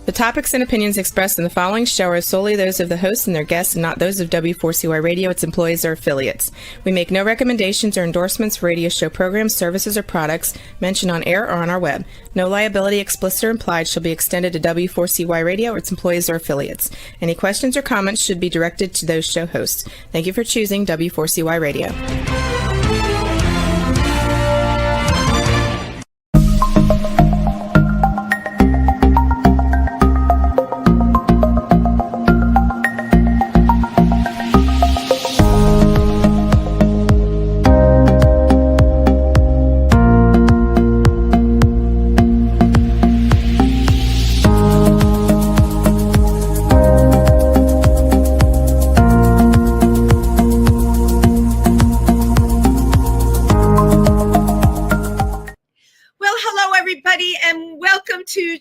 The topics and opinions expressed in the following show are solely those of the hosts and their guests and not those of W4CY Radio, its employees, or affiliates. We make no recommendations or endorsements for radio show programs, services, or products mentioned on air or on our web. No liability, explicit or implied, shall be extended to W4CY Radio or its employees or affiliates. Any questions or comments should be directed to those show hosts. Thank you for choosing W4CY Radio.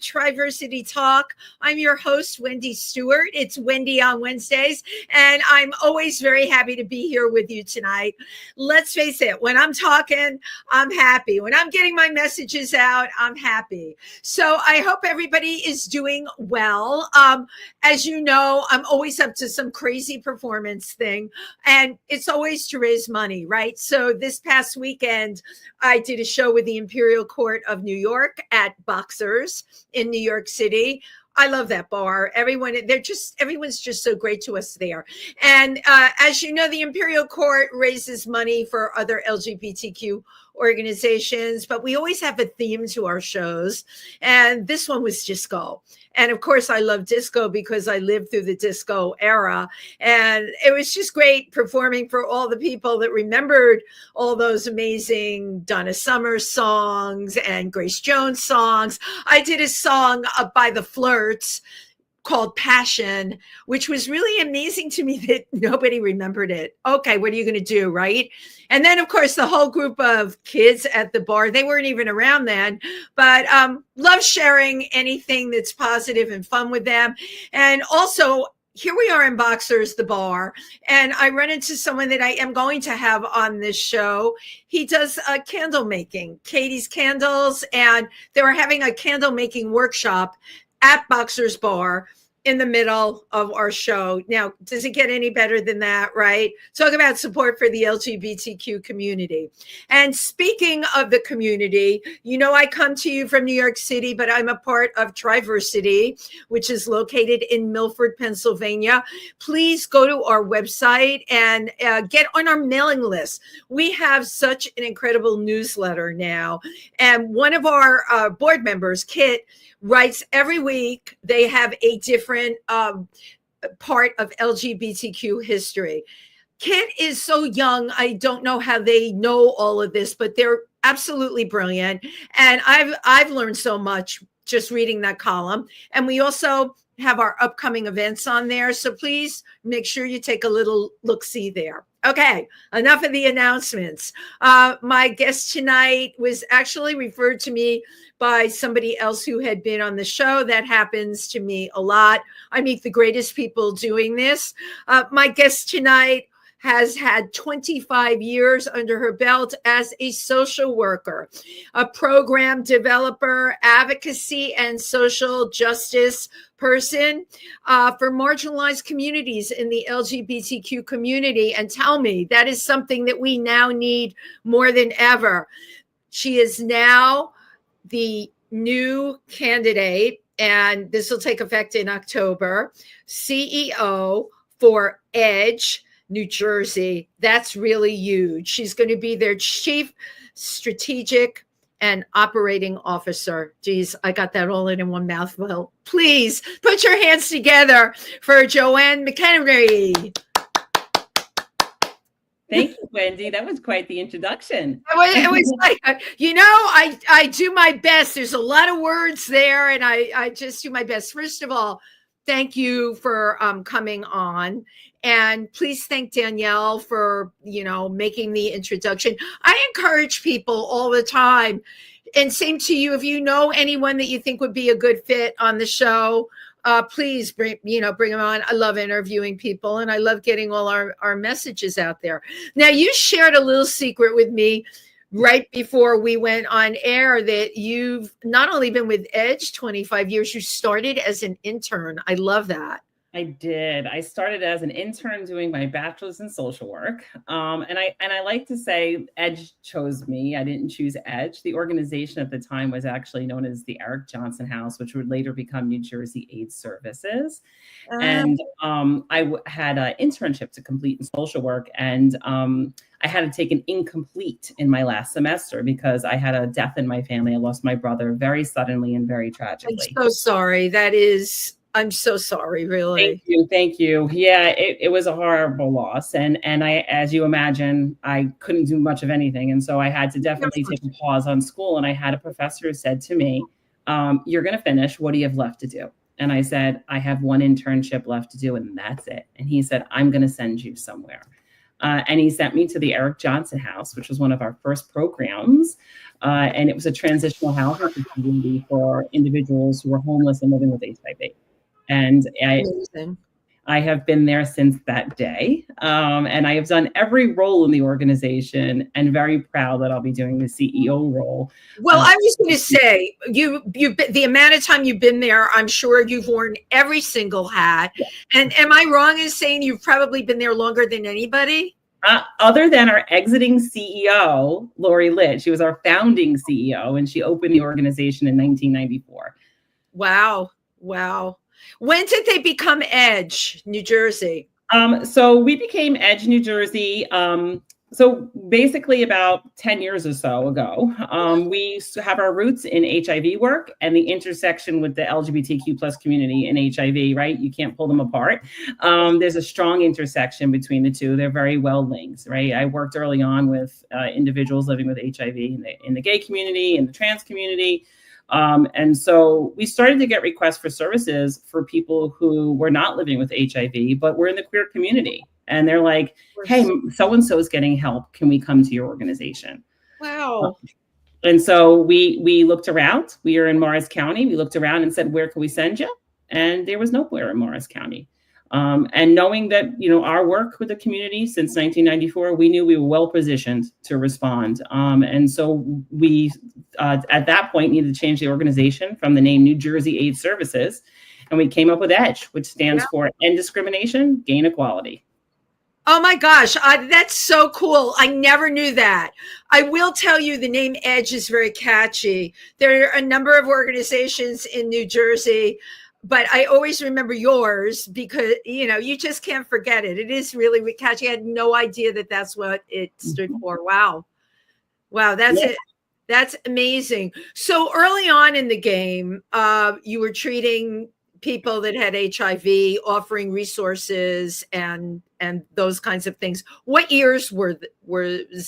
Triversity Talk. I'm your host, Wendy Stewart. It's Wendy on Wednesdays, and I'm always very happy to be here with you tonight. Let's face it, when I'm talking, I'm happy. When I'm getting my messages out, I'm happy. So I hope everybody is doing well. As you know, I'm always up to some crazy performance thing, and it's always to raise money, right? So this past weekend, I did a show with the Imperial Court of New York at Boxers in New York City. I love that bar. Everyone's just so great to us there. And as you know, the Imperial Court raises money for other LGBTQ organizations, but we always have a theme to our shows. And this one was disco. And of course, I love disco because I lived through the disco era. And it was just great performing for all the people that remembered all those amazing Donna Summer songs and Grace Jones songs. I did a song by the Flirts called Passion, which was really amazing to me that nobody remembered it. Okay, what are you going to do, right? And then, of course, the whole group of kids at the bar, they weren't even around then, but love sharing anything that's positive and fun with them. And also, here we are in Boxers, the bar, and I run into someone that I am going to have on this show. He does candle making, Katie's Candles, and they were having a candle making workshop at Boxers Bar in the middle of our show. Now, does it get any better than that, right? Talk about support for the LGBTQ community. And speaking of the community, you know, I come to you from New York City, but I'm a part of Triversity, which is located in Milford, Pennsylvania. Please go to our website and get on our mailing list. We have such an incredible newsletter now. And one of our board members, Kit, writes every week. They have a different part of LGBTQ history. Kit is so young. I don't know how they know all of this, but they're absolutely brilliant. And I've learned so much just reading that column. And we also have our upcoming events on there. So please make sure you take a little look-see there. Okay, enough of the announcements. My guest tonight was actually referred to me by somebody else who had been on the show. That happens to me a lot. I meet the greatest people doing this. My guest tonight has had 25 years under her belt as a social worker, a program developer, advocacy, and social justice person for marginalized communities in the LGBTQ community. And tell me, that is something that we now need more than ever. She is now the new candidate, and this will take effect in October, CEO for EDGE, New Jersey. That's really huge. She's going to be their chief strategic and operating officer. Geez, I got that all in one mouthful. Please put your hands together for Joann McEniry. Thank you, Wendy. That was quite the introduction. It was like, you know, I do my best. There's a lot of words there, and I just do my best. First of all, thank you for coming on. And please thank Danielle for, making the introduction. I encourage people all the time, and same to you, if you know anyone that you think would be a good fit on the show, please bring them on. I love interviewing people, and I love getting all our messages out there. Now, you shared a little secret with me right before we went on air that you've not only been with Edge 25 years, you started as an intern. I love that. I did. I started as an intern doing my bachelor's in social work. And I like to say Edge chose me. I didn't choose Edge. The organization at the time was actually known as the Eric Johnson House, which would later become New Jersey AIDS Services. And I had an internship to complete in social work. And I had to take an incomplete in my last semester because I had a death in my family. I lost my brother very suddenly and very tragically. I'm so sorry. I'm so sorry, really. Thank you. Yeah, it was a horrible loss. And I, as you imagine, I couldn't do much of anything. And so I had to definitely take a pause on school. And I had a professor who said to me, you're going to finish. What do you have left to do? And I said, I have one internship left to do, and that's it. And he said, I'm going to send you somewhere. And he sent me to the Eric Johnson House, which was one of our first programs. And it was a transitional housing community for individuals who were homeless and living with HIV. And I have been there since that day. And I have done every role in the organization and very proud that I'll be doing the CEO role. Well, I was going to say, the amount of time you've been there, I'm sure you've worn every single hat. Yeah. And am I wrong in saying you've probably been there longer than anybody? Other than our exiting CEO, Lori Litt. She was our founding CEO, and she opened the organization in 1994. Wow. When did they become Edge, New Jersey? So we became Edge, New Jersey. So basically about 10 years or so ago, we have our roots in HIV work and the intersection with the LGBTQ plus community and HIV, right? You can't pull them apart. There's a strong intersection between the two. They're very well linked, right? I worked early on with individuals living with HIV in the gay community, in the trans community. And so we started to get requests for services for people who were not living with HIV, but were in the queer community. And they're like, hey, so-and-so is getting help. Can we come to your organization? Wow. And so we looked around. We are in Morris County. We looked around and said, where can we send you? And there was nowhere in Morris County. And knowing that, our work with the community since 1994, we knew we were well positioned to respond. And so we, at that point, needed to change the organization from the name New Jersey AIDS Services. And we came up with EDGE, which stands for End Discrimination, Gain Equality. Oh my gosh, that's so cool. I never knew that. I will tell you the name Edge is very catchy. There are a number of organizations in New Jersey, but I always remember yours because, you just can't forget it. It is really catchy. I had no idea that that's what it stood for. Wow, that's it. That's amazing. So early on in the game, you were treating people that had HIV, offering resources and those kinds of things. What years was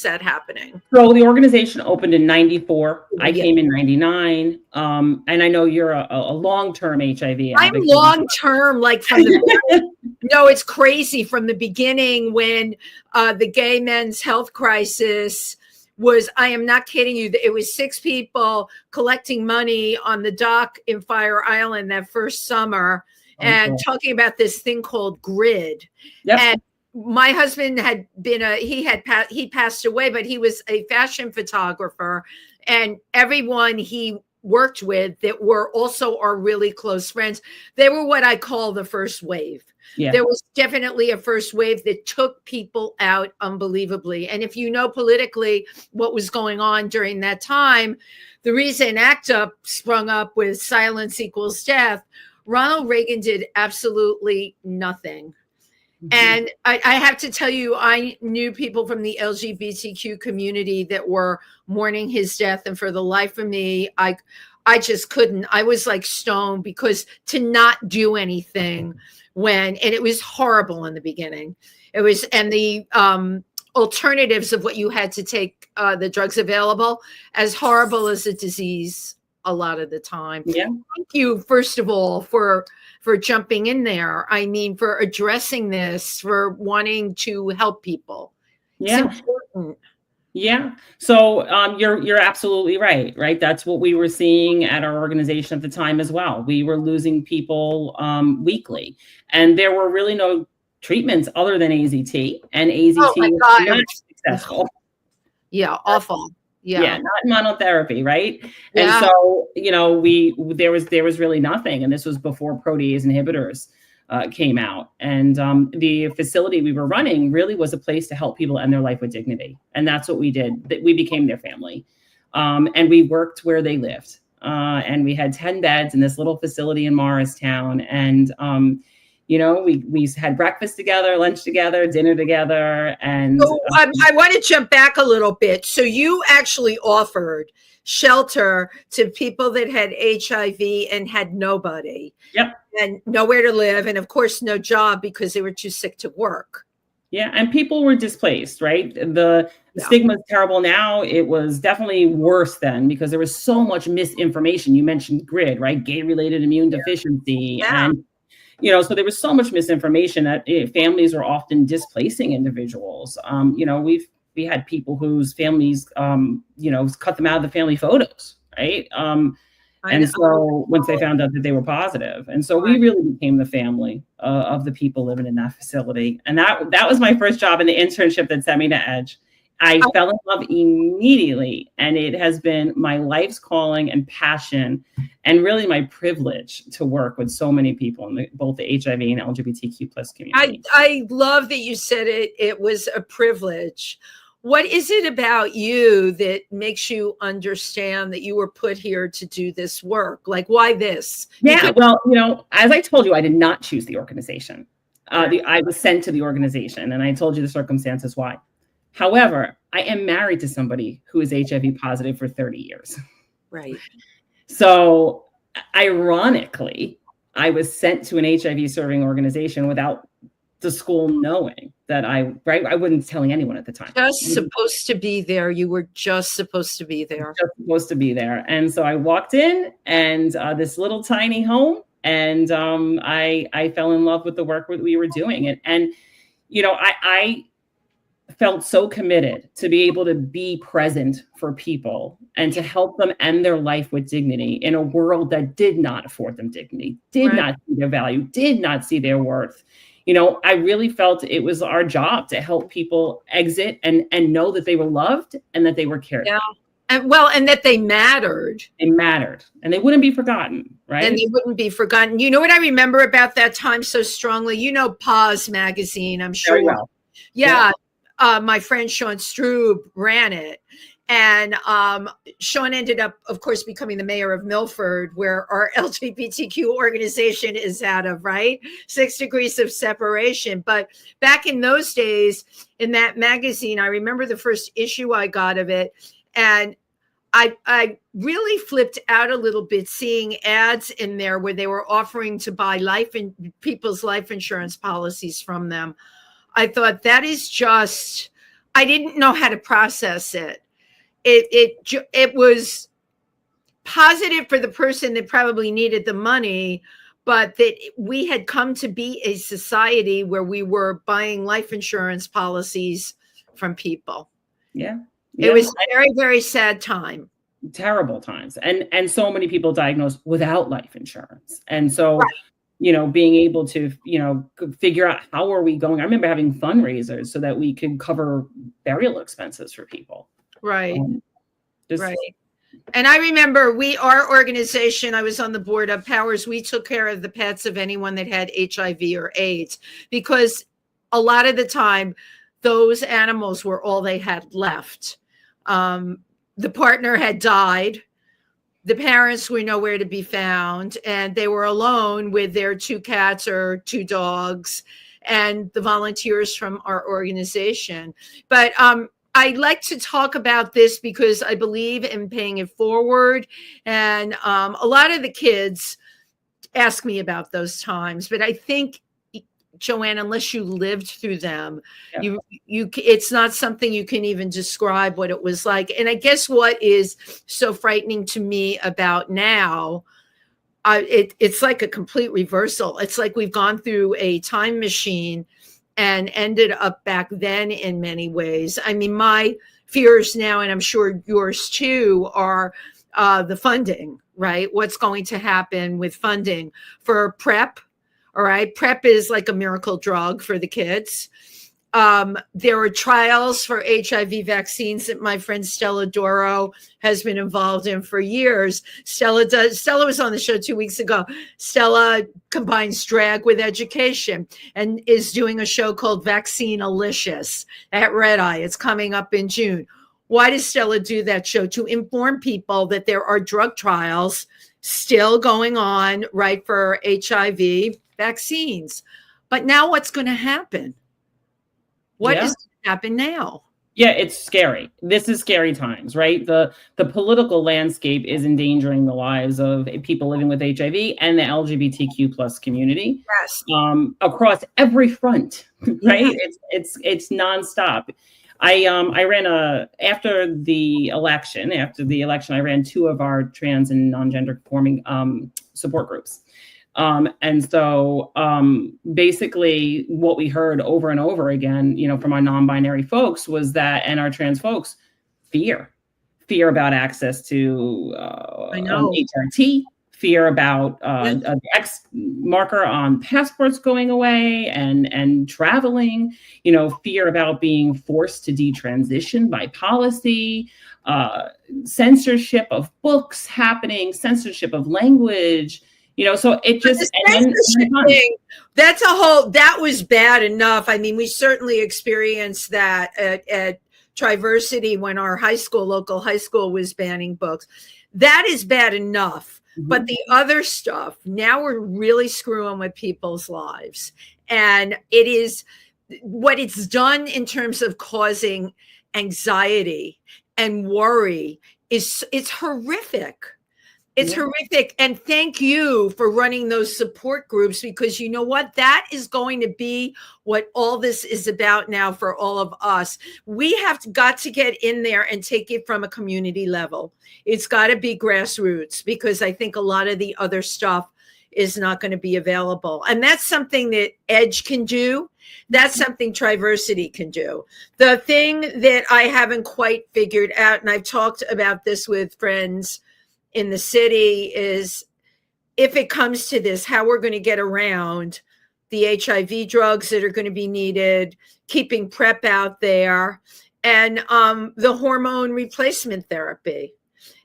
that happening? So the organization opened in 94. I came in 99. And I know you're a long-term HIV advocate. I'm long-term, like from the no, it's crazy. From the beginning when the gay men's health crisis was, I am not kidding you, it was 6 people collecting money on the dock in Fire Island that first summer and talking about this thing called GRID. Yep. And my husband had been he passed away, but he was a fashion photographer, and everyone he worked with that were also our really close friends, they were what I call the first wave. Yeah. There was definitely a first wave that took people out unbelievably. And if you know politically what was going on during that time, the reason ACT UP sprung up with silence equals death, Ronald Reagan did absolutely nothing. Mm-hmm. And I have to tell you, I knew people from the LGBTQ community that were mourning his death. And for the life of me, I just couldn't. I was like stoned because to not do anything and it was horrible in the beginning. It was, and the alternatives of what you had to take, the drugs available, as horrible as the disease a lot of the time. Yeah. Thank you, first of all, for jumping in there. I mean, for addressing this, for wanting to help people. Yeah. It's important. Yeah. So you're absolutely right. That's what we were seeing at our organization at the time as well. We were losing people weekly, and there were really no treatments other than AZT, and AZT was not successful. Yeah, awful. Yeah, not monotherapy, right? Yeah. And so, there was really nothing, and this was before protease inhibitors came out. And the facility we were running really was a place to help people end their life with dignity, and that's what we did. That we became their family, and we worked where they lived, and we had 10 beds in this little facility in Morristown, and we had breakfast together, lunch together, dinner together. And so, I want to jump back a little bit. So you actually offered shelter to people that had HIV and had nobody. Yep. And nowhere to live. And of course, no job because they were too sick to work. Yeah. And people were displaced, right? The stigma is terrible now. It was definitely worse then because there was so much misinformation. You mentioned GRID, right? Gay-related immune deficiency. And so there was so much misinformation that families were often displacing individuals. We had people whose families, cut them out of the family photos, right? So once they found out that they were positive, and so we really became the family of the people living in that facility. And that was my first job in the internship that sent me to Edge. I fell in love immediately, and it has been my life's calling and passion, and really my privilege to work with so many people in both the HIV and LGBTQ plus community. I love that you said it was a privilege. What is it about you that makes you understand that you were put here to do this work? Like, why this? Yeah, well, as I told you, I did not choose the organization. I was sent to the organization, and I told you the circumstances why. However, I am married to somebody who is HIV positive for 30 years. Right. So ironically, I was sent to an HIV serving organization without the school knowing that I wasn't telling anyone at the time. Just supposed to be there. You were just supposed to be there. Just supposed to be there. And so I walked in and this little tiny home, and I fell in love with the work that we were doing. And I felt so committed to be able to be present for people and to help them end their life with dignity in a world that did not afford them dignity, did not see their value, did not see their worth. I really felt it was our job to help people exit and know that they were loved and that they were cared about. And that they mattered. They mattered, and they wouldn't be forgotten, right? And they wouldn't be forgotten. You know what I remember about that time so strongly? Pause magazine, I'm sure. Very well. Yeah. My friend Sean Strube ran it. And Sean ended up, of course, becoming the mayor of Milford, where our LGBTQ organization is out of, right? 6 degrees of separation. But back in those days, in that magazine, I remember the first issue I got of it. And I really flipped out a little bit seeing ads in there where they were offering to buy people's life insurance policies from them. I thought that is just, I didn't know how to process it. It was positive for the person that probably needed the money, but that we had come to be a society where we were buying life insurance policies from people. Yeah. It was a very, very sad time. Terrible times. And so many people diagnosed without life insurance. And so, being able to, figure out how are we going. I remember having fundraisers so that we could cover burial expenses for people. Right. Right. And I remember our organization, I was on the board of Powers. We took care of the pets of anyone that had HIV or AIDS, because a lot of the time those animals were all they had left. The partner had died. The parents were nowhere to be found, and they were alone with their 2 cats or 2 dogs and the volunteers from our organization. But I like to talk about this because I believe in paying it forward. And a lot of the kids ask me about those times, but I think, Joann, unless you lived through them, it's not something you can even describe what it was like. And I guess what is so frightening to me about now, it's like a complete reversal. It's like we've gone through a time machine and ended up back then in many ways. I mean, my fears now, and I'm sure yours too, are the funding, right? What's going to happen with funding for PrEP? All right. PrEP is like a miracle drug for the kids. There are trials for HIV vaccines that my friend Stella Doro has been involved in for years. Stella was on the show 2 weeks ago. Stella combines drag with education and is doing a show called Vaccine-alicious at Red Eye. It's coming up in June. Why does Stella do that show? To inform people that there are drug trials still going on, right, for HIV vaccines. But now what's going to happen? What is going to happen now? Yeah, it's scary. This is scary times, right? The political landscape is endangering the lives of people living with HIV and the LGBTQ plus community. Yes. Across every front, right? Yeah. It's nonstop. I ran after the election, I ran 2 of our trans and non-gender conforming support groups. And so basically what we heard over and over again, from our non-binary folks was that, and our trans folks, fear about access to HRT, fear about the X marker on passports going away and traveling, fear about being forced to detransition by policy, censorship of books happening, censorship of language. So it just thing, that was bad enough. I mean, we certainly experienced that at Triversity when our local high school was banning books. That is bad enough. Mm-hmm. But the other stuff, now we're really screwing with people's lives. And it is what it's done in terms of causing anxiety and worry it's horrific. It's horrific. And thank you for running those support groups, because you know what? That is going to be what all this is about now for all of us. We have got to get in there and take it from a community level. It's got to be grassroots, because I think a lot of the other stuff is not going to be available. And that's something that EDGE can do. That's something Triversity can do. The thing that I haven't quite figured out, and I've talked about this with friends in the city, is if it comes to this, how we're going to get around the HIV drugs that are going to be needed, keeping PrEP out there, and the hormone replacement therapy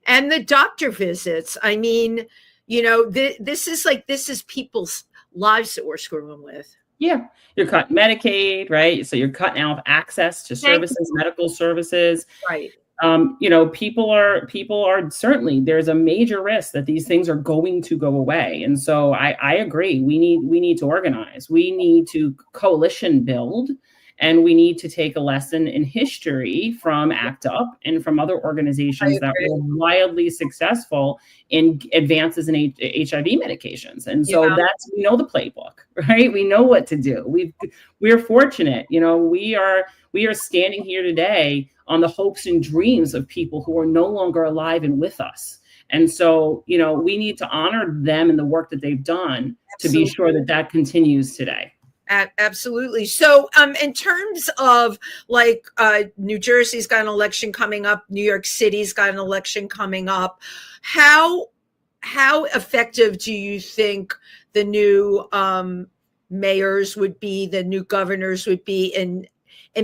and the doctor visits. I mean, this is people's lives that we're screwing with. Yeah. You're cutting Medicaid, right? So you're cutting out access to services, medical services. Right. People are certainly, there's a major risk that these things are going to go away. And so I agree. We need to organize. We need to coalition build, and we need to take a lesson in history from ACT UP and from other organizations that were wildly successful in advances in HIV medications. And so that's, we know the playbook, right? We know what to do. We're fortunate, we are standing here today on the hopes and dreams of people who are no longer alive and with us. And so, we need to honor them and the work that they've done. Absolutely. To be sure that continues today. Absolutely. So in terms of New Jersey's got an election coming up, New York City's got an election coming up. How effective do you think the new mayors would be, the new governors would be in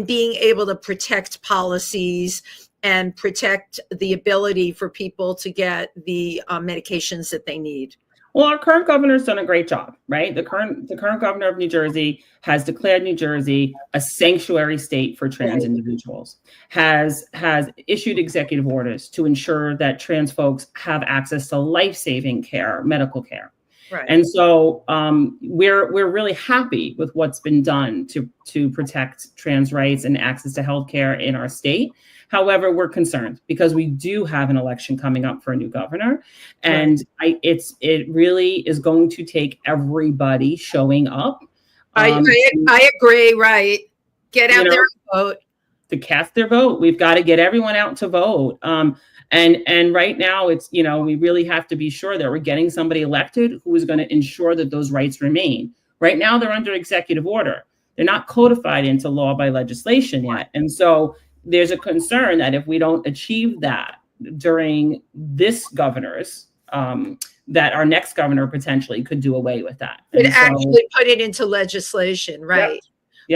being able to protect policies and protect the ability for people to get the medications that they need? Well, our current governor's done a great job, right? The current governor of New Jersey has declared New Jersey a sanctuary state for trans individuals, has issued executive orders to ensure that trans folks have access to life-saving care, medical care. Right. And so we're really happy with what's been done to protect trans rights and access to healthcare in our state. However, we're concerned because we do have an election coming up for a new governor, and it really is going to take everybody showing up. I agree. Right, get out there and vote. To cast their vote, we've got to get everyone out to vote. And right now, it's we really have to be sure that we're getting somebody elected who is going to ensure that those rights remain. Right now, they're under executive order. They're not codified into law by legislation yet, and so there's a concern that if we don't achieve that during this governor's, that our next governor potentially could do away with that. Could actually put it into legislation, right?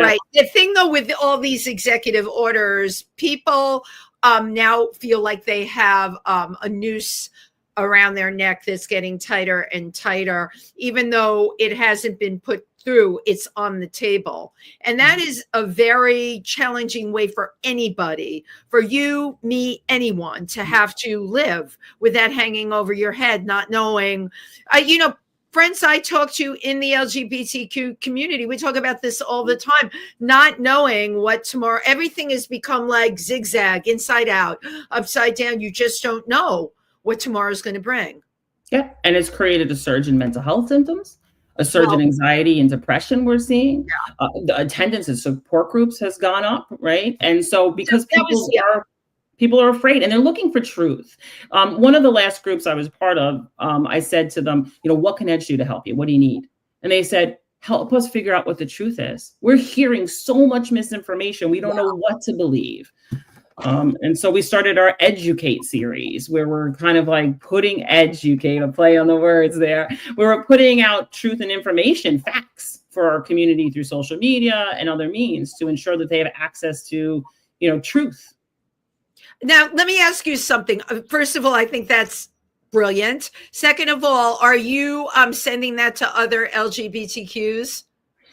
Right. The thing though, with all these executive orders, people now feel like they have a noose around their neck that's getting tighter and tighter, even though it hasn't been put through, it's on the table. And that is a very challenging way for anybody, for you, me, anyone, to have to live with that hanging over your head, not knowing, friends I talk to in the LGBTQ community, we talk about this all the time, not knowing what tomorrow, everything has become like zigzag, inside out, upside down. You just don't know what tomorrow's going to bring. Yeah. And it's created a surge in mental health symptoms, a surge in anxiety and depression we're seeing. Yeah. The attendance at support groups has gone up, right? And so because people are afraid and they're looking for truth. One of the last groups I was part of, I said to them, what can Edge do to help you? What do you need? And they said, help us figure out what the truth is. We're hearing so much misinformation. We don't know what to believe. And so we started our Educate series, where we're kind of like putting educate, a play on the words there, where we're putting out truth and information, facts for our community through social media and other means to ensure that they have access to, truth. Now, let me ask you something. First of all, I think that's brilliant. Second of all, are you sending that to other LGBTQs?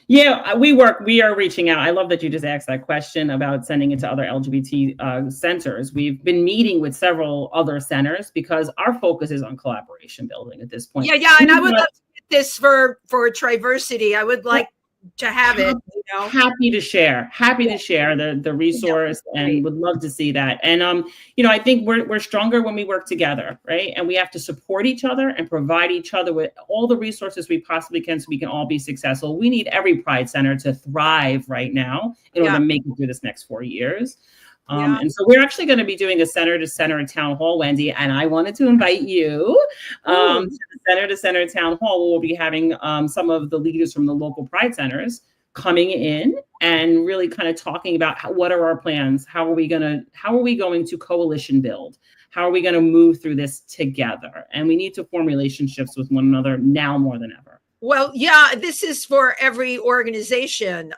Yeah, we are reaching out. I love that you just asked that question about sending it to other LGBT centers. We've been meeting with several other centers because our focus is on collaboration building at this point. Yeah. And I would love to get this for Triversity. I would like to have it. Happy to share the resource and would love to see that. And I think we're stronger when we work together, right? And we have to support each other and provide each other with all the resources we possibly can so we can all be successful. We need every Pride Center to thrive right now in order to make it through this next 4 years. And so we're actually going to be doing a center-to-center town hall, Wendy, and I wanted to invite you to the center-to-center town hall. We'll be having some of the leaders from the local Pride centers coming in and really kind of talking about what are our plans? How are we going to coalition build? How are we going to move through this together? And we need to form relationships with one another now more than ever. Well, yeah, this is for every organization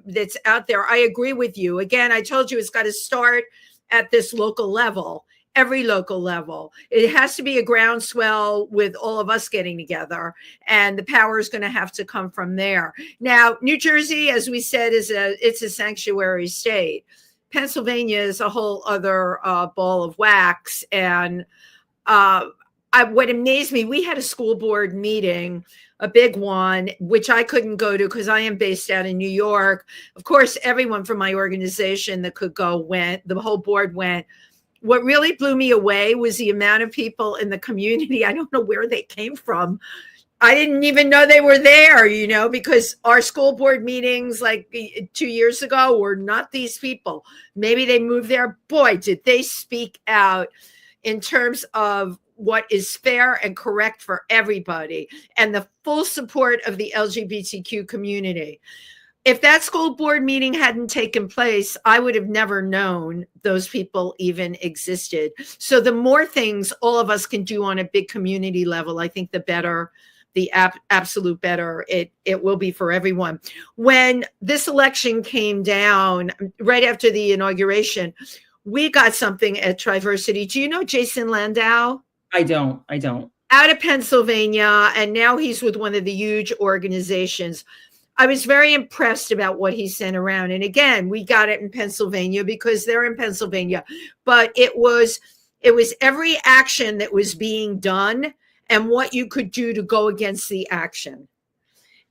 that's out there. I agree with you. Again, I told you it's got to start at this local level, every local level. It has to be a groundswell with all of us getting together, and the power is going to have to come from there. Now, New Jersey, as we said, it's a sanctuary state. Pennsylvania is a whole other ball of wax. And what amazed me, we had a school board meeting, a big one, which I couldn't go to because I am based out in New York. Of course, everyone from my organization that could go went. The whole board went. What really blew me away was the amount of people in the community. I don't know where they came from. I didn't even know they were there, because our school board meetings like 2 years ago were not these people. Maybe they moved there. Boy, did they speak out in terms of what is fair and correct for everybody, and the full support of the LGBTQ community. If that school board meeting hadn't taken place, I would have never known those people even existed. So the more things all of us can do on a big community level, I think the better, the absolute better it will be for everyone. When this election came down right after the inauguration, we got something at Triversity. Do you know Jason Landau? I don't. Out of Pennsylvania, and now he's with one of the huge organizations. I was very impressed about what he sent around. And again, we got it in Pennsylvania because they're in Pennsylvania. But it was every action that was being done and what you could do to go against the action.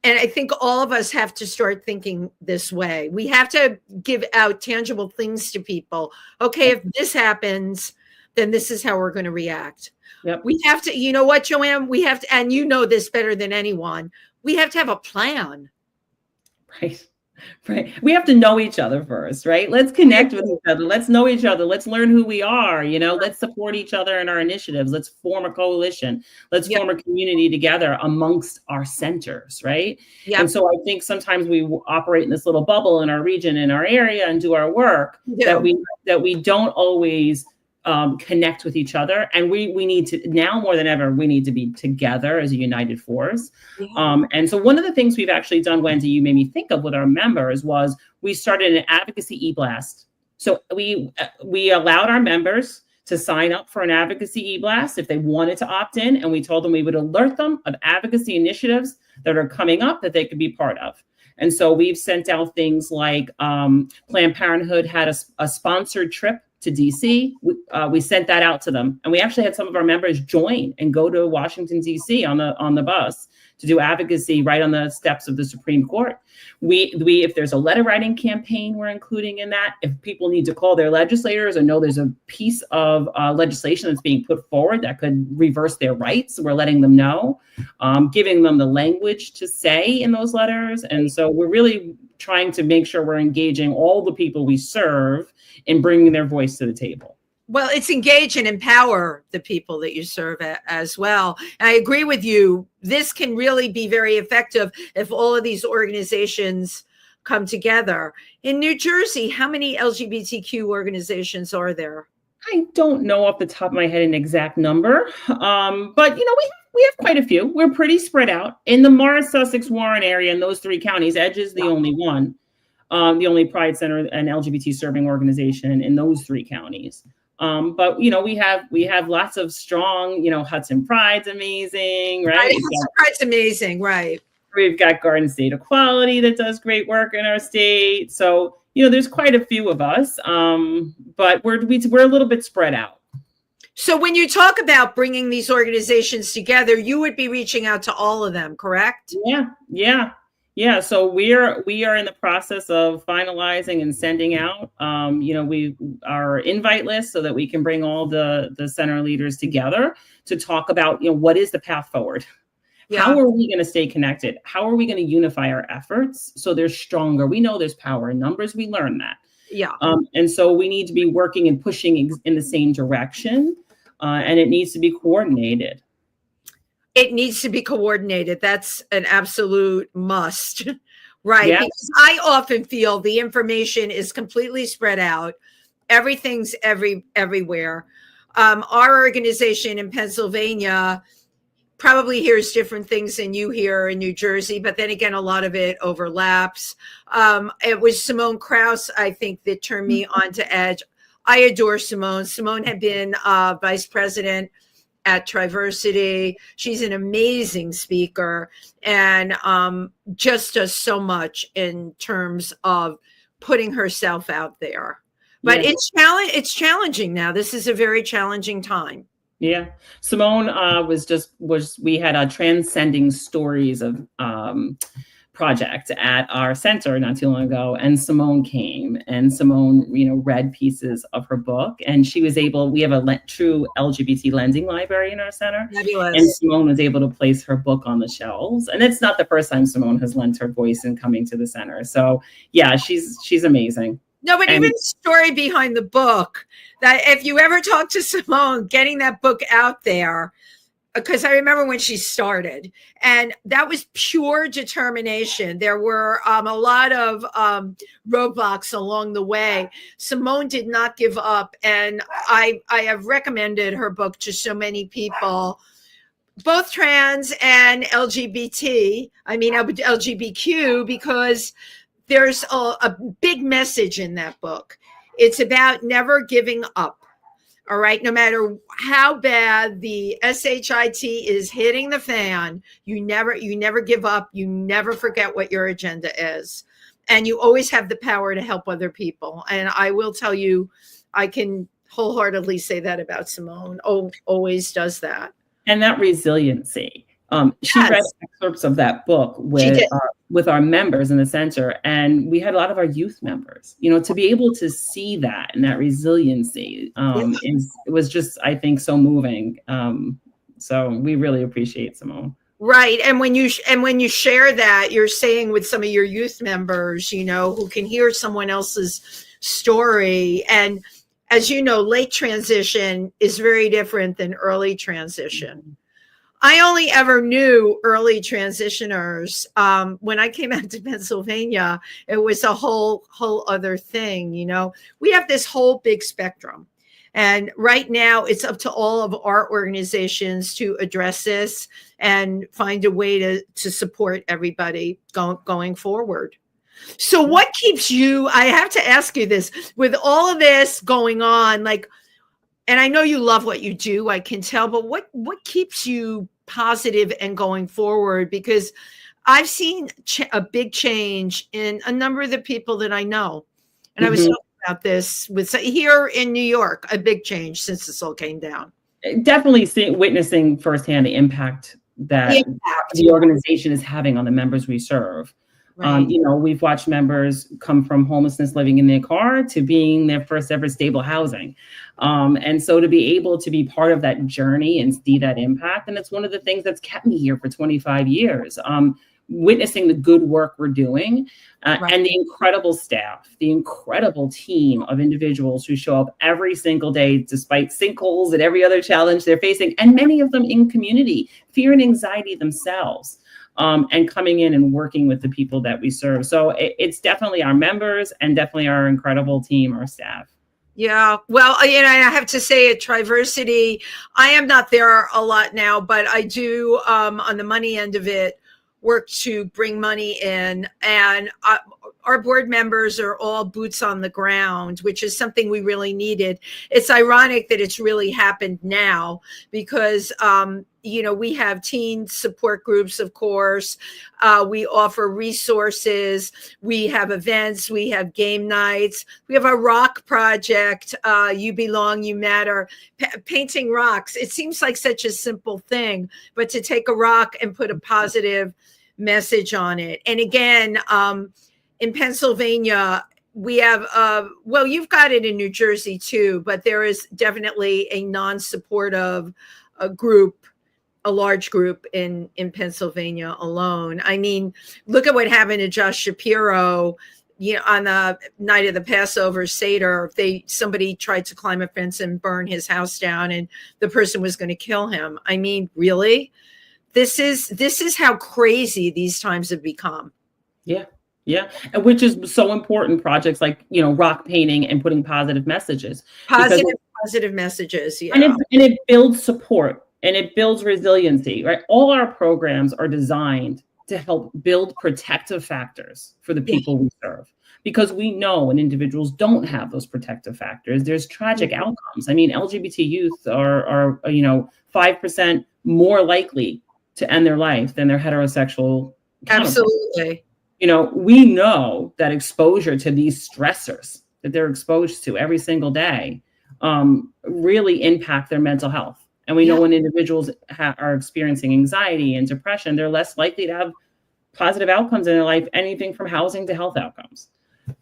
And I think all of us have to start thinking this way. We have to give out tangible things to people. Okay, if this happens, then this is how we're going to react. Yep. We have to, you know what, Joann, we have to, and you know this better than anyone, we have to have a plan. Right. We have to know each other first, right? Let's connect with each other. Let's know each other. Let's learn who we are. Let's support each other in our initiatives. Let's form a coalition. Let's form a community together amongst our centers, right? Yep. And so I think sometimes we operate in this little bubble in our region, in our area, and do our work that we don't always connect with each other. And we need to, now more than ever, we need to be together as a united force. Yeah. And so one of the things we've actually done, Wendy, you made me think of with our members, was we started an advocacy e-blast. So we allowed our members to sign up for an advocacy e-blast if they wanted to opt in. And we told them we would alert them of advocacy initiatives that are coming up that they could be part of. And so we've sent out things like Planned Parenthood had a sponsored trip to DC. We sent that out to them. And we actually had some of our members join and go to Washington, DC on the bus to do advocacy right on the steps of the Supreme Court. If there's a letter writing campaign, we're including in that. If people need to call their legislators or know there's a piece of legislation that's being put forward that could reverse their rights, we're letting them know, giving them the language to say in those letters. And so we're really trying to make sure we're engaging all the people we serve in bringing their voice to the table. Well, it's engage and empower the people that you serve as well. And I agree with you. This can really be very effective if all of these organizations come together. In New Jersey, how many LGBTQ organizations are there? I don't know off the top of my head an exact number, but we have quite a few. We're pretty spread out in the Morris, Sussex, Warren area. In those three counties, Edge is the only one, the only Pride Center and LGBT serving organization in those three counties. But we have lots of strong, Hudson Pride's amazing, right? Hudson Pride's amazing, right? We've got Garden State Equality that does great work in our state. So there's quite a few of us, but we're a little bit spread out. So when you talk about bringing these organizations together, you would be reaching out to all of them, correct? Yeah. So we are in the process of finalizing and sending out, our invite list so that we can bring all the center leaders together to talk about, what is the path forward? Yeah. How are we going to stay connected? How are we going to unify our efforts so they're stronger? We know there's power in numbers. We learn that. Yeah. And so we need to be working and pushing in the same direction, and it needs to be coordinated. It needs to be coordinated. That's an absolute must, right? Yeah. Because I often feel the information is completely spread out. Everything's everywhere. Our organization in Pennsylvania probably hears different things than you hear in New Jersey, but then again, a lot of it overlaps. It was Simone Krause, I think, that turned me on to Edge. I adore Simone. Simone had been vice president at Triversity. She's an amazing speaker and just does so much in terms of putting herself out there. But yeah. It's challenging now. This is a very challenging time. Yeah. Simone we had a Transcending Stories of project at our center not too long ago. And Simone came and Simone, read pieces of her book, and we have a true LGBT lending library in our center. Fabulous. And Simone was able to place her book on the shelves. And it's not the first time Simone has lent her voice in coming to the center. So yeah, she's amazing. No, but even the story behind the book, that if you ever talk to Simone, getting that book out there, because I remember when she started, and that was pure determination. There were a lot of roadblocks along the way. Simone did not give up, and I have recommended her book to so many people, both trans and LGBTQ, because there's a big message in that book. It's about never giving up. All right. No matter how bad the SHIT is hitting the fan, you never give up. You never forget what your agenda is. And you always have the power to help other people. And I will tell you, I can wholeheartedly say that about Simone. Always does that. And that resiliency. She read excerpts of that book with our members in the center, and we had a lot of our youth members, to be able to see that and that resiliency it was just, I think, so moving. So we really appreciate Simone. Right. And when you share that, you're saying with some of your youth members, who can hear someone else's story. And as you know, late transition is very different than early transition. I only ever knew early transitioners. When I came out to Pennsylvania, it was a whole other thing. We have this whole big spectrum. And right now it's up to all of our organizations to address this and find a way to support everybody going forward. So what keeps you, I have to ask you this, with all of this going on, like, and I know you love what you do, I can tell, but what keeps you positive and going forward? Because I've seen a big change in a number of the people that I know. And I was talking about this with here in New York, a big change since this all came down. Definitely witnessing firsthand the impact that the organization is having on the members we serve. Right. We've watched members come from homelessness, living in their car, to being their first ever stable housing. And so to be able to be part of that journey and see that impact, and it's one of the things that's kept me here for 25 years, witnessing the good work we're doing, and the incredible staff, the incredible team of individuals who show up every single day, despite sinkholes and every other challenge they're facing, and many of them in community, fear and anxiety themselves. And coming in and working with the people that we serve. So it's definitely our members and definitely our incredible team, our staff. Yeah. Well, I have to say at Triversity, I am not there a lot now, but I do, on the money end of it, work to bring money in. And our board members are all boots on the ground, which is something we really needed. It's ironic that it's really happened now because, we have teen support groups, of course. We offer resources. We have events. We have game nights. We have a rock project, You Belong, You Matter, painting rocks. It seems like such a simple thing, but to take a rock and put a positive message on it. And again, in Pennsylvania, we have, you've got it in New Jersey too, but there is definitely a non-supportive group, a large group in Pennsylvania alone. I mean, look at what happened to Josh Shapiro, on the night of the Passover Seder. Somebody tried to climb a fence and burn his house down, and the person was going to kill him. I mean, really? This is how crazy these times have become. Yeah. Yeah. And which is so important, projects like, rock painting and putting positive messages. Positive messages. Yeah. And it builds support and it builds resiliency, right? All our programs are designed to help build protective factors for the people we serve, because we know when individuals don't have those protective factors, there's tragic outcomes. I mean, LGBT youth are 5% more likely to end their life than their heterosexual counterparts. Absolutely. We know that exposure to these stressors that they're exposed to every single day really impact their mental health. And we know when individuals are experiencing anxiety and depression, they're less likely to have positive outcomes in their life, anything from housing to health outcomes.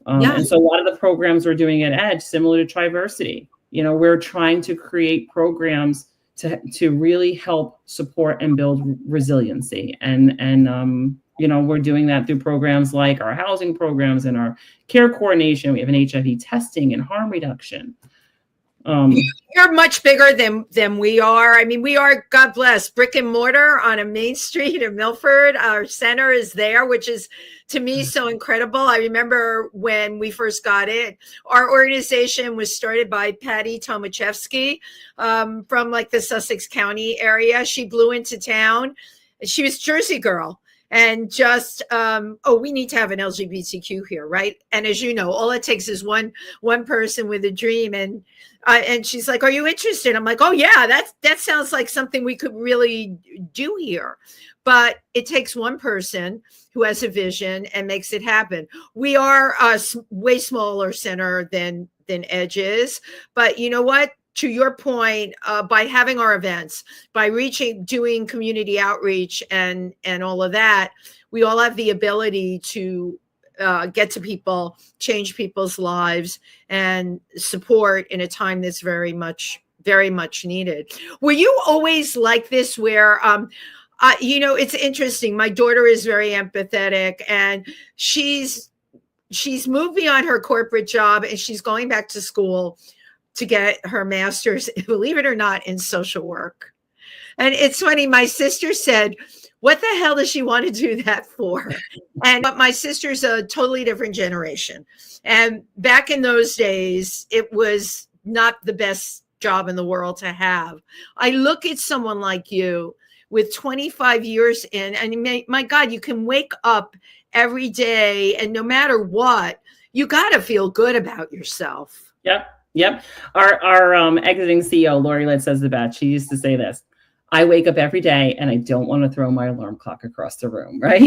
And so a lot of the programs we're doing at EDGE, similar to Triversity, we're trying to create programs to really help support and build resiliency. And we're doing that through programs like our housing programs and our care coordination. We have an HIV testing and harm reduction. You're much bigger than we are. I mean, we are, God bless, brick and mortar on a main street in Milford. Our center is there, which is to me so incredible. I remember when we first got it, our organization was started by Patty Tomaszewski from like the Sussex County area. She blew into town. She was a Jersey girl. And just, we need to have an LGBTQ here, right? And as you know, all it takes is one person with a dream. And she's like, "Are you interested?" I'm like, "Oh yeah, that sounds like something we could really do here." But it takes one person who has a vision and makes it happen. We are a way smaller center than EDGE is, but you know what? To your point, by having our events, by doing community outreach and all of that, we all have the ability to get to people, change people's lives, and support in a time that's very much needed. Were you always like this where, it's interesting. My daughter is very empathetic, and she's moved beyond her corporate job, and she's going back to school to get her master's, believe it or not, in social work. And it's funny, my sister said, "What the hell does she want to do that for?" But my sister's a totally different generation. And back in those days, it was not the best job in the world to have. I look at someone like you with 25 years in, and my God, you can wake up every day, and no matter what, you got to feel good about yourself. Yep. Our exiting CEO, Lori Litt, says the best. She used to say this: I wake up every day and I don't want to throw my alarm clock across the room, right?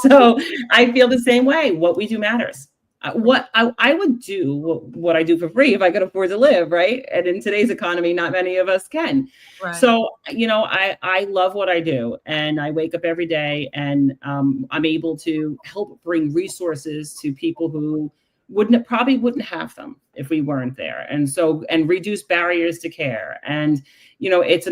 So I feel the same way. What we do matters. What I would do, what I do for free if I could afford to live, right? And in today's economy, not many of us can. Right. So, I love what I do, and I wake up every day, and I'm able to help bring resources to people who probably wouldn't have them if we weren't there. And reduce barriers to care. And, it's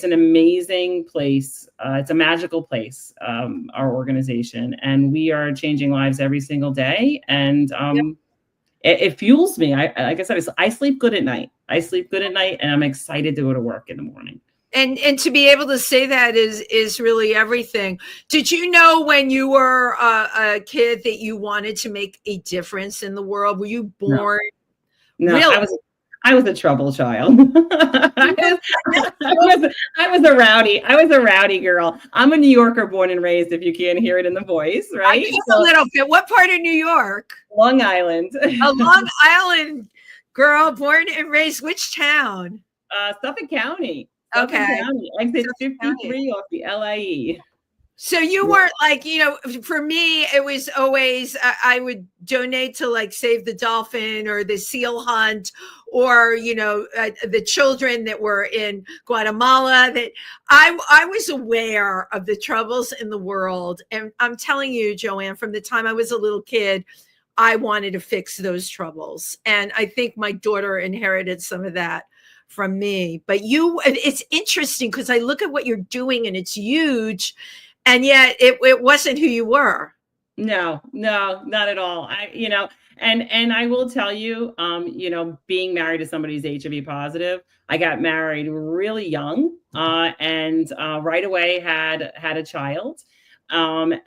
an amazing place. It's a magical place, our organization, and we are changing lives every single day. And it fuels me. Like I said, I sleep good at night. And I'm excited to go to work in the morning. And to be able to say that is really everything. Did you know when you were a kid that you wanted to make a difference in the world? Were you born? No, really? I was a trouble child. I was a rowdy girl. I'm a New Yorker born and raised, if you can't hear it in the voice, right? A little bit. What part of New York? Long Island. A Long Island girl born and raised. Which town? Suffolk County. Okay. Exit 53 off the LIE. So you weren't like, for me, it was always, I would donate to like Save the Dolphin or the seal hunt, or, the children that were in Guatemala. That I was aware of the troubles in the world. And I'm telling you, Joann, from the time I was a little kid, I wanted to fix those troubles. And I think my daughter inherited some of that from me. But it's interesting because I look at what you're doing and it's huge. And yet it wasn't who you were. No, not at all. And I will tell you, being married to somebody who's HIV positive, I got married really young, and right away had a child. I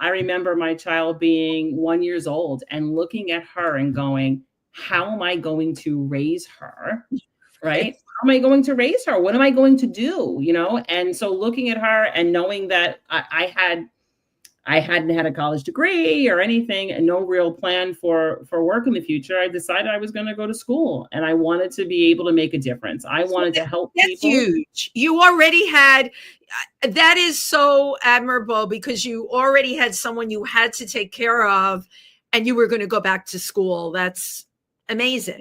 remember my child being 1 year old and looking at her and going, how am I going to raise her? Right? How am I going to raise her? What am I going to do? And so looking at her and knowing that I hadn't had a college degree or anything and no real plan for work in the future, I decided I was going to go to school, and I wanted to be able to make a difference. I wanted to help people. That's huge. You already had, that is so admirable, because you already had someone you had to take care of and you were going to go back to school. That's amazing.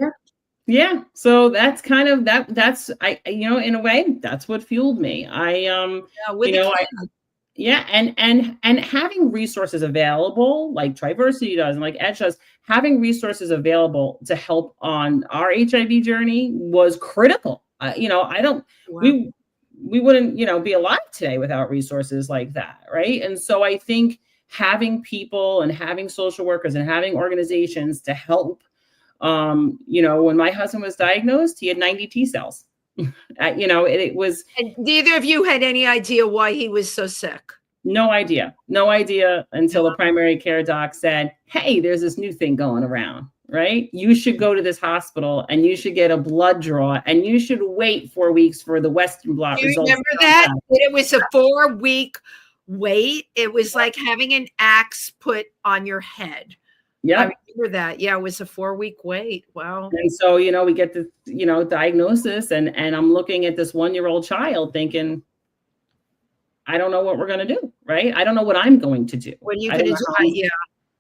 Yeah. So that's kind of that's in a way, that's what fueled me. And having resources available, like Triversity does and like Edge does, having resources available to help on our HIV journey was critical. We wouldn't, be alive today without resources like that. Right. And so I think having people and having social workers and having organizations to help, when my husband was diagnosed, he had 90 T cells. It was. And neither of you had any idea why he was so sick. No idea until the primary care doc said, hey, there's this new thing going around, right? You should go to this hospital and you should get a blood draw and you should wait 4 weeks for the Western blot results. Do you remember that? It was a 4-week wait. It was like having an axe put on your head. Yeah. I remember that. Yeah, it was a 4-week wait. Wow. And so, we get the, diagnosis and I'm looking at this 1-year-old child thinking, I don't know what we're going to do, right? I don't know what I'm going to do. What are you going to do? Yeah.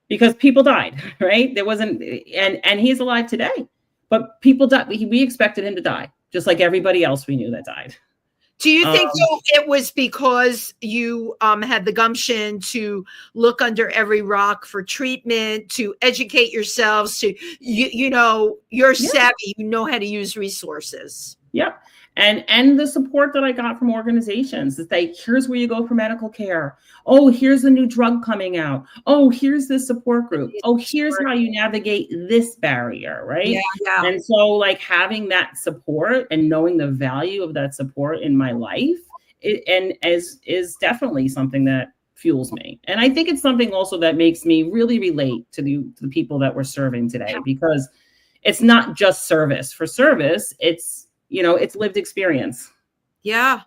Because people died, right? There wasn't, and he's alive today, but people died. We expected him to die, just like everybody else we knew that died. Do you think it was because you had the gumption to look under every rock for treatment, to educate yourselves, to, you're savvy, you know how to use resources? Yep. And the support that I got from organizations that say, here's where you go for medical care. Oh, here's a new drug coming out. Oh, here's this support group. Oh, here's how you navigate this barrier, right? Yeah. And so like having that support and knowing the value of that support in my life is definitely something that fuels me. And I think it's something also that makes me really relate to the people that we're serving today, because it's not just service for service. It's, it's lived experience. Yeah.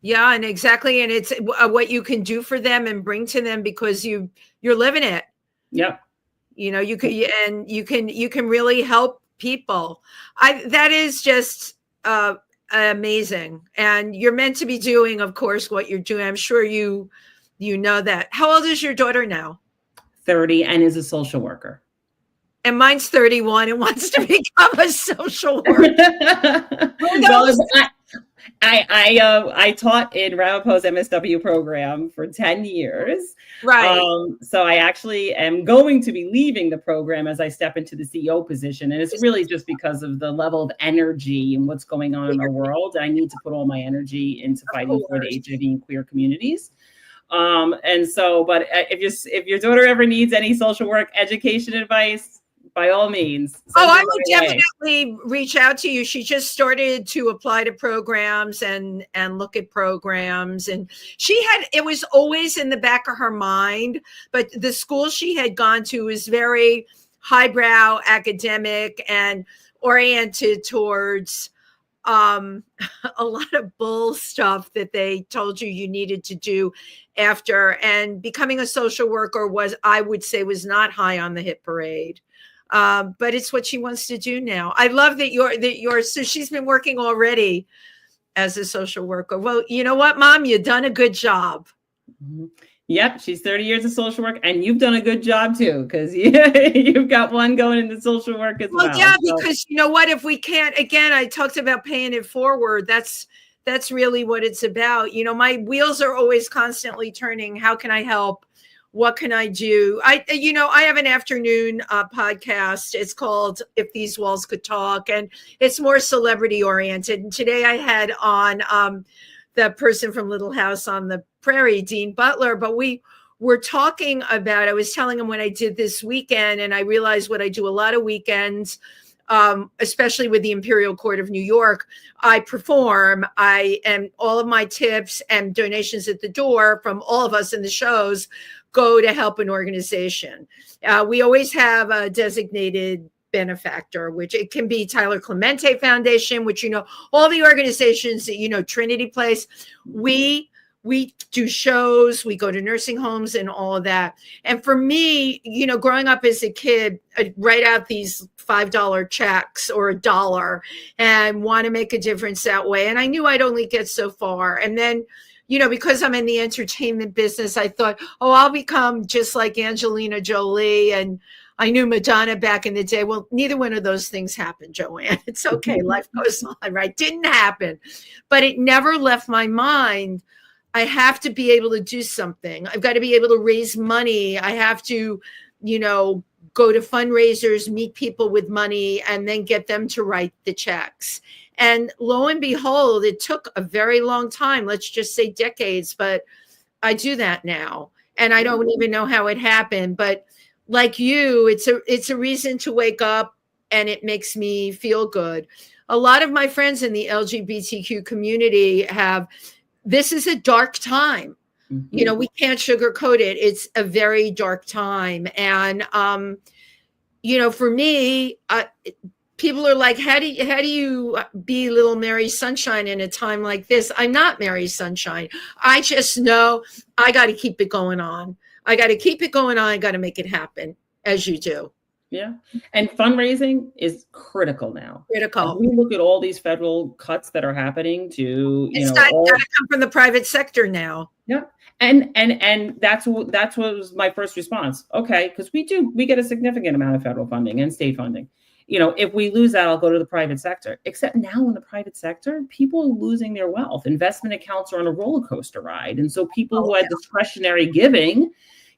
Yeah. And exactly. And it's what you can do for them and bring to them because you're living it. Yep. You can really help people. That is just amazing. And you're meant to be doing, of course, what you're doing. I'm sure you know that. How old is your daughter now? 30 and is a social worker. And mine's 31 and wants to become a social worker. Well, I taught in Ramapo's MSW program for 10 years. Right. So I actually am going to be leaving the program as I step into the CEO position. And it's really just because of the level of energy and what's going on in our world. I need to put all my energy into fighting for the HIV and queer communities. But if your daughter ever needs any social work education advice, by all means. I would definitely reach out to you. She just started to apply to programs and look at programs. And it was always in the back of her mind, but the school she had gone to was very highbrow academic and oriented towards a lot of bull stuff that they told you needed to do after. And becoming a social worker I would say was not high on the hit parade. But it's what she wants to do now. I love that so she's been working already as a social worker. Well, you know what, Mom, you've done a good job. Mm-hmm. Yep. She's 30 years of social work and you've done a good job too. Cause you've got one going into social work as well. Well, yeah, because you know what, if we can't, again, I talked about paying it forward. That's really what it's about. My wheels are always constantly turning. How can I help? What can I do? I have an afternoon podcast. It's called If These Walls Could Talk, and it's more celebrity oriented. And today I had on the person from Little House on the Prairie, Dean Butler, but we were talking about, I was telling him what I did this weekend, and I realized what I do a lot of weekends, especially with the Imperial Court of New York. I perform, and all of my tips and donations at the door from all of us in the shows go to help an organization. We always have a designated benefactor, which it can be Tyler Clemente Foundation, which, all the organizations that, Trinity Place, we do shows, we go to nursing homes and all of that. And for me, growing up as a kid, I'd write out these $5 checks or $1 and want to make a difference that way. And I knew I'd only get so far. And then, because I'm in the entertainment business, I thought, I'll become just like Angelina Jolie. And I knew Madonna back in the day. Well, neither one of those things happened, Joann. It's okay. Life goes on, right? Didn't happen. But it never left my mind. I have to be able to do something. I've got to be able to raise money. I have to, go to fundraisers, meet people with money, and then get them to write the checks. And lo and behold, it took a very long time, let's just say decades, but I do that now. And I don't even know how it happened. But like you, it's a reason to wake up, and it makes me feel good. A lot of my friends in the LGBTQ community this is a dark time. Mm-hmm. We can't sugarcoat it. It's a very dark time. And, for me, people are like, how do you be little Mary Sunshine in a time like this? I'm not Mary Sunshine. I just know I got to keep it going on. I got to make it happen, as you do. Yeah. And fundraising is critical now. Critical. As we look at all these federal cuts that are happening to, it's got to come from the private sector now. Yeah. And that's what was my first response. Okay. Because we get a significant amount of federal funding and state funding. If we lose that, I'll go to the private sector. Except now in the private sector, people are losing their wealth. Investment accounts are on a roller coaster ride. And so people who had discretionary giving,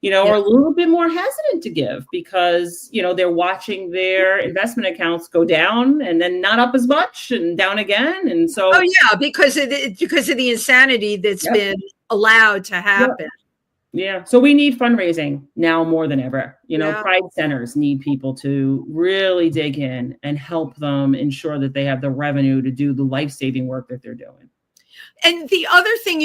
are a little bit more hesitant to give because, they're watching their investment accounts go down and then not up as much and down again. And so. Oh, yeah, because of the insanity that's been allowed to happen. Yeah. So we need fundraising now more than ever. Pride centers need people to really dig in and help them ensure that they have the revenue to do the life-saving work that they're doing. And the other thing,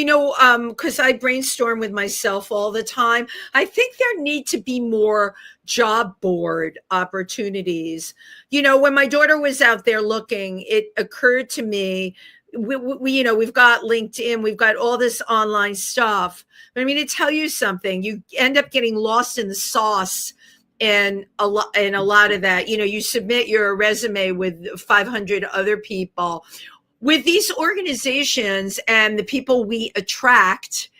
because I brainstorm with myself all the time, I think there need to be more job board opportunities. When my daughter was out there looking, it occurred to me, we've got LinkedIn, we've got all this online stuff. But I mean, to tell you something, you end up getting lost in the sauce. And a lot of that, you submit your resume with 500 other people. With these organizations and the people we attract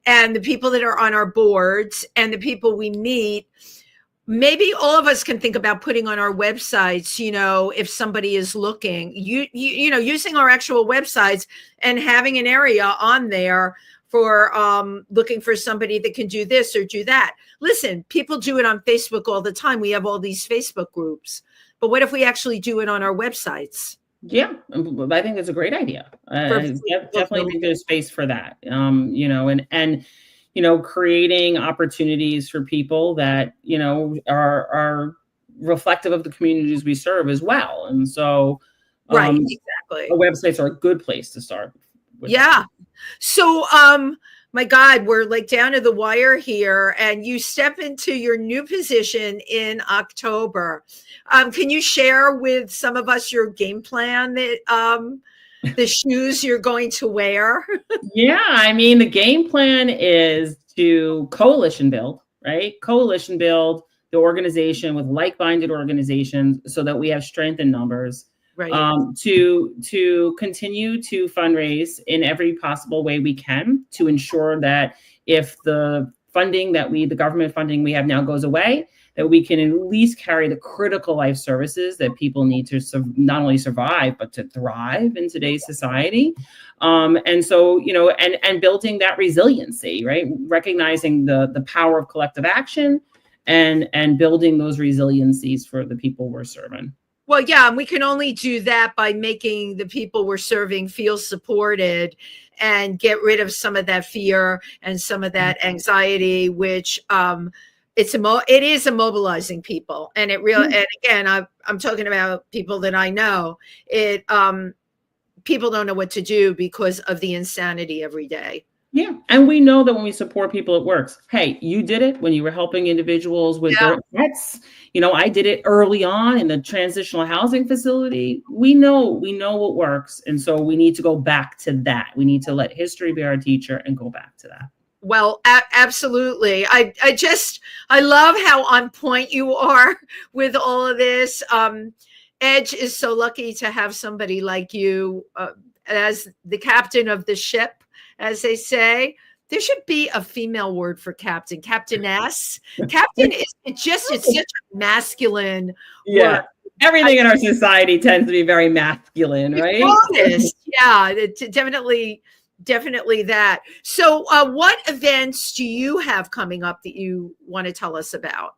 and the people that are on our boards and the people we meet, maybe all of us can think about putting on our websites, if somebody is looking, using our actual websites and having an area on there for looking for somebody that can do this or do that. Listen, people do it on Facebook all the time. We have all these Facebook groups. But what if we actually do it on our websites? Yeah, I think it's a great idea. I definitely think there's space for that. And creating opportunities for people that, are reflective of the communities we serve as well. And so right, exactly. Websites are a good place to start. Yeah. That. So, my God, we're like down to the wire here, and you step into your new position in October. Can you share with some of us your game plan, that the shoes you're going to wear? Yeah, I mean, the game plan is to coalition build, right? Coalition build the organization with like-minded organizations so that we have strength in numbers. Right. To continue to fundraise in every possible way we can to ensure that if the government funding we have now goes away, that we can at least carry the critical life services that people need to not only survive, but to thrive in today's society. And so, and building that resiliency, right? Recognizing the power of collective action and building those resiliencies for the people we're serving. Well, yeah, and we can only do that by making the people we're serving feel supported and get rid of some of that fear and some of that anxiety, which it is immobilizing people. And it really, and again, I'm talking about people that I know. People don't know what to do because of the insanity every day. Yeah. And we know that when we support people, it works. Hey, you did it when you were helping individuals with their pets. I did it early on in the transitional housing facility. We know what works. And so we need to go back to that. We need to let history be our teacher and go back to that. Well, absolutely. I love how on point you are with all of this. Edge is so lucky to have somebody like you as the captain of the ship, as they say. There should be a female word for captain, captainess. Captain it's such a masculine word. Everything in our society tends to be very masculine, right? Honest. Yeah, definitely that. So what events do you have coming up that you want to tell us about?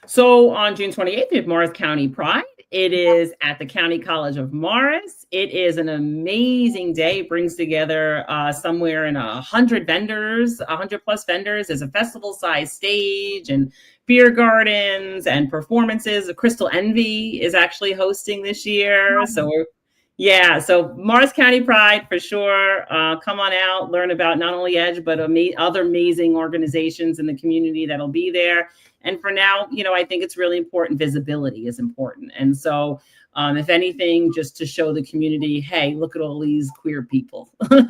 So on June 28th, we have Morris County Pride. It is at the County College of Morris. It is an amazing day. It brings together somewhere in 100 vendors, 100 plus vendors. There's a festival-sized stage and beer gardens and performances. Crystal Envy is actually hosting this year. So Morris County Pride for sure. Come on out, learn about not only Edge, but other amazing organizations in the community that'll be there. And for now, I think it's really important. Visibility is important. And so if anything, just to show the community, hey, look at all these queer people. We feel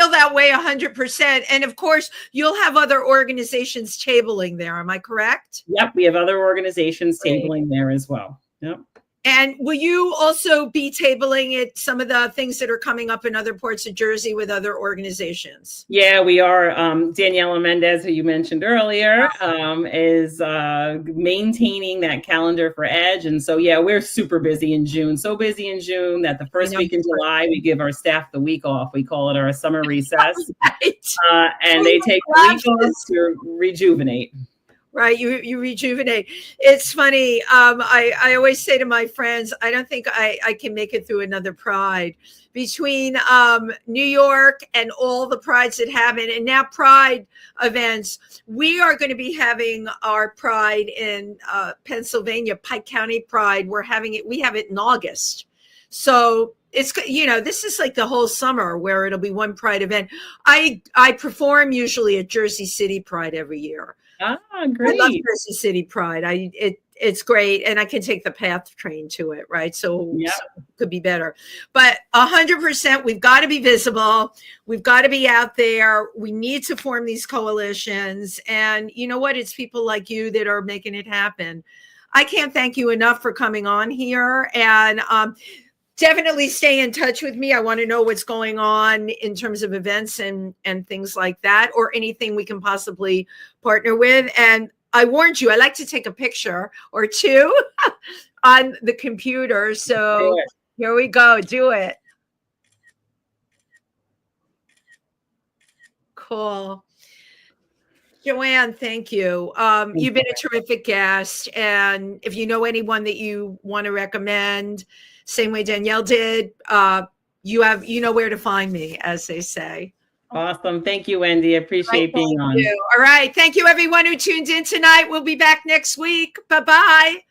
that way 100%. And of course, you'll have other organizations tabling there. Am I correct? Yep. We have other organizations tabling there as well. Yep. And will you also be tabling at some of the things that are coming up in other parts of Jersey with other organizations? Yeah, we are. Daniela Mendez, who you mentioned earlier, is maintaining that calendar for Edge. And so, we're super busy in June. So busy in June that the first week in July, we give our staff the week off. We call it our summer recess. Right. And they take the week off to rejuvenate. Right. You rejuvenate. It's funny. I always say to my friends, I don't think I can make it through another Pride. Between New York and all the Prides that happen, and now Pride events, we are going to be having our Pride in Pennsylvania, Pike County Pride. We have it in August. So it's, this is like the whole summer where it'll be one Pride event. I perform usually at Jersey City Pride every year. Ah, I love great. Jersey City Pride. It's great, and I can take the PATH train to it, right? So Yeah. it could be better. But 100%, we've got to be visible. We've got to be out there. We need to form these coalitions, and you know what? It's people like you that are making it happen. I can't thank you enough for coming on here, and definitely stay in touch with me. I want to know what's going on in terms of events and things like that, or anything we can possibly partner with. And I warned you, I like to take a picture or two on the computer. So here we go. Do it. Cool. Joann, thank you. You've been a terrific guest. And if you know anyone that you want to recommend, same way Danielle did, you know where to find me, as they say. Awesome. Thank you, Wendy. Appreciate being on. All right. Thank you, everyone who tuned in tonight. We'll be back next week. Bye-bye.